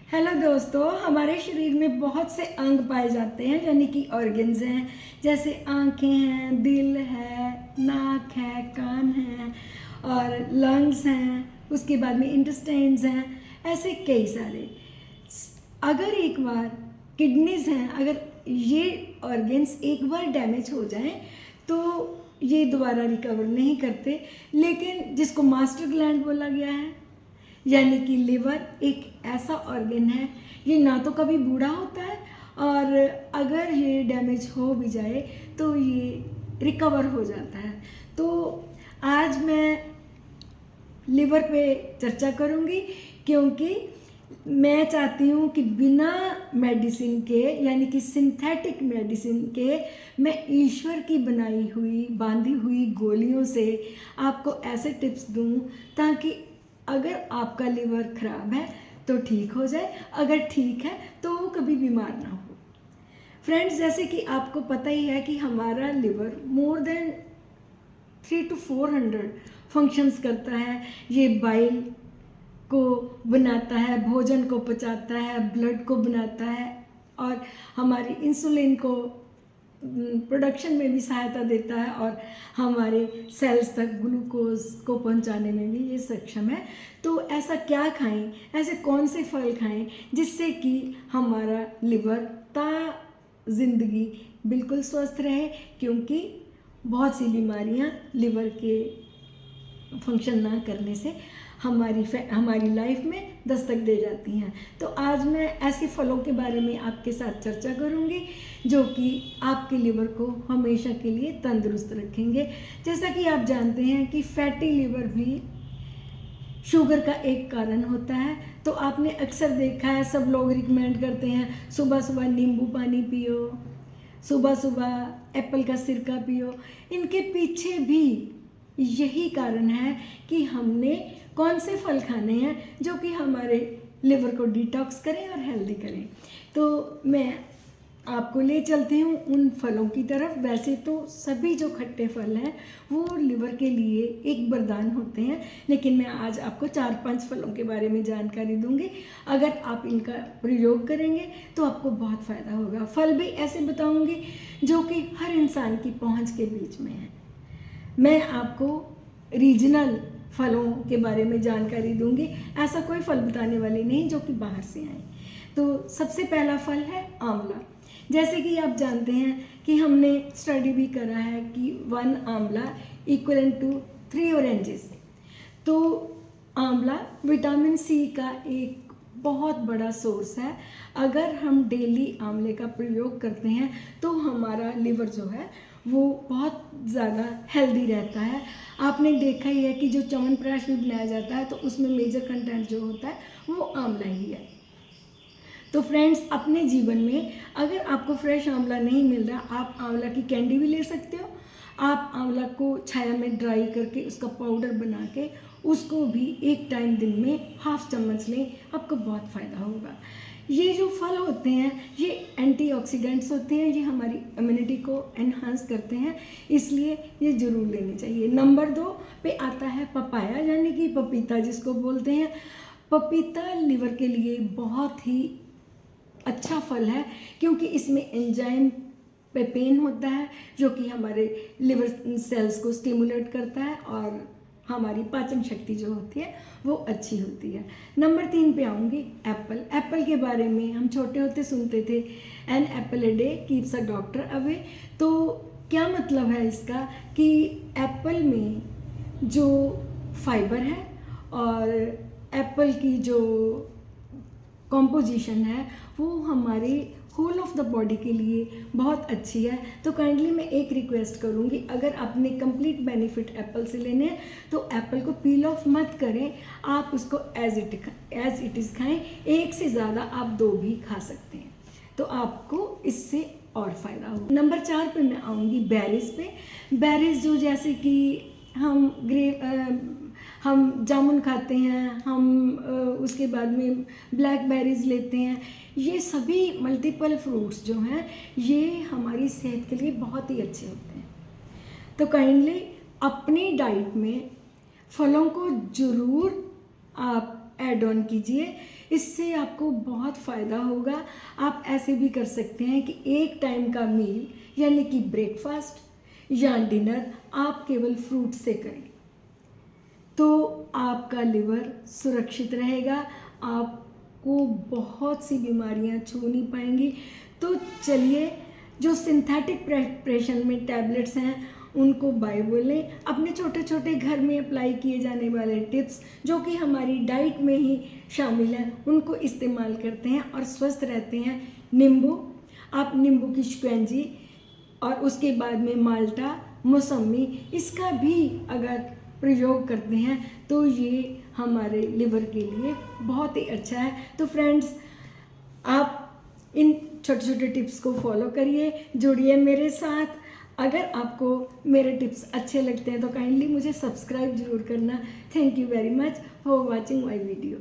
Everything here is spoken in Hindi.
हेलो दोस्तों, हमारे शरीर में बहुत से अंग पाए जाते हैं यानी कि ऑर्गन्स हैं। जैसे आँखें हैं, दिल है, नाक है, कान है और लंग्स हैं, उसके बाद में इंटेस्टाइन्स हैं, ऐसे कई सारे। अगर एक बार किडनीज हैं, अगर ये ऑर्गन्स एक बार डैमेज हो जाएं तो ये दोबारा रिकवर नहीं करते। लेकिन जिसको मास्टर ग्लैंड बोला गया है यानी कि लिवर एक ऐसा ऑर्गन है, ये ना तो कभी बूढ़ा होता है और अगर ये डैमेज हो भी जाए तो ये रिकवर हो जाता है। तो आज मैं लिवर पे चर्चा करूँगी क्योंकि मैं चाहती हूँ कि बिना मेडिसिन के यानी कि सिंथेटिक मेडिसिन के मैं ईश्वर की बनाई हुई बांधी हुई गोलियों से आपको ऐसे टिप्स दूँ ताकि अगर आपका लिवर खराब है तो ठीक हो जाए, अगर ठीक है तो वो कभी बीमार ना हो। फ्रेंड्स, जैसे कि आपको पता ही है कि हमारा liver more than 300 to 400 functions करता है। ये बाइल को बनाता है, भोजन को पचाता है, ब्लड को बनाता है और हमारी इंसुलिन को प्रोडक्शन में भी सहायता देता है और हमारे सेल्स तक ग्लूकोज को पहुंचाने में भी ये सक्षम है। तो ऐसा क्या खाएं, ऐसे कौन से फल खाएं जिससे कि हमारा लिवर ता जिंदगी बिल्कुल स्वस्थ रहे, क्योंकि बहुत सी बीमारियां लिवर के फंक्शन ना करने से हमारी लाइफ में दस्तक दे जाती हैं। तो आज मैं ऐसे फलों के बारे में आपके साथ चर्चा करूंगी जो कि आपके लिवर को हमेशा के लिए तंदुरुस्त रखेंगे। जैसा कि आप जानते हैं कि फैटी लिवर भी शुगर का एक कारण होता है। तो आपने अक्सर देखा है, सब लोग रिकमेंड करते हैं सुबह सुबह नींबू पानी पियो, सुबह सुबह एप्पल का सिरका पियो। इनके पीछे भी यही कारण है कि हमने कौन से फल खाने हैं जो कि हमारे लिवर को डिटॉक्स करें और हेल्दी करें। तो मैं आपको ले चलती हूँ उन फलों की तरफ। वैसे तो सभी जो खट्टे फल हैं वो लिवर के लिए एक वरदान होते हैं, लेकिन मैं आज आपको 4-5 फलों के बारे में जानकारी दूंगी। अगर आप इनका प्रयोग करेंगे तो आपको बहुत फ़ायदा होगा। फल भी ऐसे बताऊंगी जो कि हर इंसान की पहुंच के बीच में है। मैं आपको रीजनल फलों के बारे में जानकारी दूंगी, ऐसा कोई फल बताने वाली नहीं जो कि बाहर से आए। तो सबसे पहला फल है आंवला। जैसे कि आप जानते हैं कि हमने स्टडी भी करा है कि 1 आंवला इक्वल टू 3 ऑरेंजेस। तो आंवला विटामिन सी का एक बहुत बड़ा सोर्स है। अगर हम डेली आंवले का प्रयोग करते हैं तो हमारा लिवर जो है वो बहुत ज़्यादा हेल्दी रहता है। आपने देखा ही है कि जो च्यवनप्राश भी बनाया जाता है तो उसमें मेजर कंटेंट जो होता है वो आंवला ही है। तो फ्रेंड्स, अपने जीवन में अगर आपको फ्रेश आंवला नहीं मिल रहा, आप आंवला की कैंडी भी ले सकते हो। आप आंवला को छाया में ड्राई करके उसका पाउडर बना के उसको भी एक टाइम दिन में 1/2 चम्मच लें, आपको बहुत फ़ायदा होगा। ये जो फल होते हैं ये एंटीऑक्सीडेंट्स होते हैं, ये हमारी इम्यूनिटी को एनहांस करते हैं, इसलिए ये ज़रूर लेने चाहिए। नंबर 2 पे आता है पपाया यानी कि पपीता जिसको बोलते हैं। पपीता लिवर के लिए बहुत ही अच्छा फल है क्योंकि इसमें एंजाइम पेपेन होता है जो कि हमारे लिवर सेल्स को स्टिमुलेट करता है और हमारी पाचन शक्ति जो होती है वो अच्छी होती है। नंबर 3 पे आऊँगी एप्पल। एप्पल के बारे में हम छोटे होते सुनते थे, an apple a day keeps a doctor away. तो क्या मतलब है इसका कि एप्पल में जो फाइबर है और एप्पल की जो कॉम्पोजिशन है वो हमारे होल ऑफ द बॉडी के लिए बहुत अच्छी है। तो काइंडली मैं एक रिक्वेस्ट करूँगी, अगर आपने कंप्लीट बेनिफिट एप्पल से लेने हैं तो एप्पल को पील ऑफ मत करें, आप उसको एज इट इज़ खाएं। एक से ज़्यादा आप 2 भी खा सकते हैं तो आपको इससे और फ़ायदा होगा। नंबर 4 पे मैं आऊँगी बेरीज पे। बेरीज जो जैसे कि हम जामुन खाते हैं, हम उसके बाद में ब्लैकबेरीज लेते हैं, ये सभी मल्टीपल फ्रूट्स जो हैं ये हमारी सेहत के लिए बहुत ही अच्छे होते हैं। तो काइंडली अपनी डाइट में फलों को ज़रूर आप ऐड ऑन कीजिए। इससे आपको बहुत फ़ायदा होगा। आप ऐसे भी कर सकते हैं कि एक टाइम का मील यानी कि ब्रेकफास्ट या डिनर आप केवल फ्रूट से करें, तो आपका लिवर सुरक्षित रहेगा, आपको बहुत सी बीमारियां छू नहीं पाएंगी। तो चलिए, जो सिंथेटिक प्रेपरेशन में टैबलेट्स हैं उनको बाय बोलें, अपने छोटे छोटे घर में अप्लाई किए जाने वाले टिप्स जो कि हमारी डाइट में ही शामिल हैं उनको इस्तेमाल करते हैं और स्वस्थ रहते हैं। नींबू, आप नींबू की शिकंजी और उसके बाद में माल्टा, मौसमी, इसका भी अगर प्रयोग करते हैं तो ये हमारे लिवर के लिए बहुत ही अच्छा है। तो फ्रेंड्स, आप इन छोटे छोटे टिप्स को फॉलो करिए, जुड़िए मेरे साथ। अगर आपको मेरे टिप्स अच्छे लगते हैं तो काइंडली मुझे सब्सक्राइब जरूर करना। Thank you very much for watching my video.